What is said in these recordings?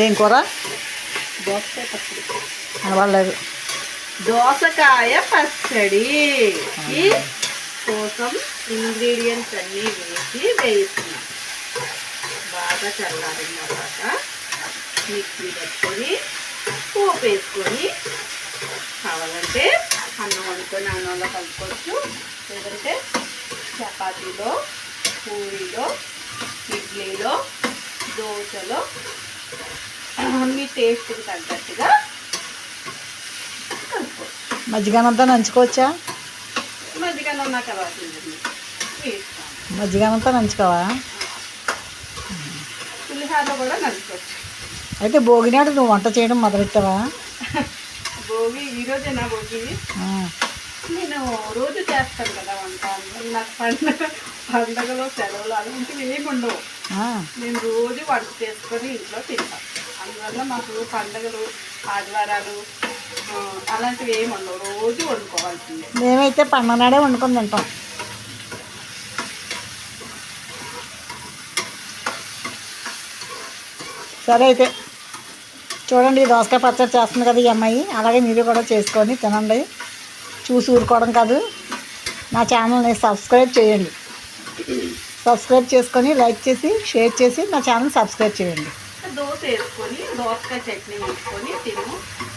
ఏం కూర? దోసకాయ పచ్చడి. అనవాలేదు. దోసకాయ పచ్చడి కోసం ఇంగ్రీడియంట్స్ అన్నీ వేస్తున్నాం. బాగా చల్లారిన తర్వాత మిక్సీ పెట్టుకొని పోపు వేసుకొని కావాలంటే అన్నం వండుకొని అన్నంలో కలుపుకోవచ్చు. లేదంటే చపాతీలో, పూరీలో, ఇడ్లీలో, దోశలో మీ టేస్ట్కి తగ్గట్టుగా కలుపుకోవచ్చు. మజ్జిగనంతా నంచుకోవచ్చా? మజ్జిగన్నం నాకు అలవాటు. మజ్జిగనంతా నంచుకోవా? పులిహారలో కూడా నంచుకోవచ్చు. అయితే భోగి నాడు నువ్వు వంట చేయడం మొదలెట్టావా? భోగి ఈరోజేనా భోగి? నేను రోజు చేస్తాను కదా వంట. నాకు పండగలో సెలవులు అలాంటివి ఏమి ఉండవు. నేను రోజు వంట చేసుకొని ఇంట్లో తింటాను. అందువల్ల మాకు పండగలు, ఆదివారాలు అలాంటివి ఏమి ఉండవు. రోజు వండుకోవాల్సిందే. మేమైతే పండగ నాడే వండుకొని తింటాం. సరే అయితే చూడండి, దోసకాయ పచ్చడి చేస్తుంది కదా ఈ అమ్మాయి. అలాగే మీరు కూడా చేసుకొని తినండి. చూసి ఊరుకోవడం కాదు. నా ఛానల్ని సబ్స్క్రైబ్ చేయండి. సబ్స్క్రైబ్ చేసుకొని లైక్ చేసి షేర్ చేసి నా ఛానల్ సబ్స్క్రైబ్ చేయండి. దోశ వేసుకొని దోసకాయ చట్నీ వేసుకొని తిను.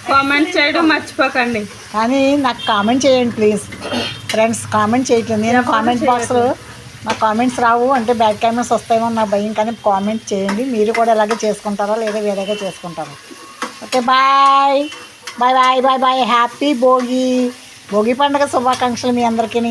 కామెంట్ చేయడం మర్చిపోకండి. కానీ నాకు కామెంట్ చేయండి ప్లీజ్ ఫ్రెండ్స్. కామెంట్ చేయట్లేదు. నేను కామెంట్ బాక్స్లో నా కామెంట్స్ రావు అంటే బ్యాడ్ కామెంట్స్ వస్తాయేమో నా భయం. కానీ కామెంట్ చేయండి. మీరు కూడా ఇలాగే చేసుకుంటారా లేదా వేరేగా చేసుకుంటారా? Okay, bye bye bye bye bye. Happy Bhogi. Bhogi పండుగ శుభాకాంక్షలు మీ అందరికీ.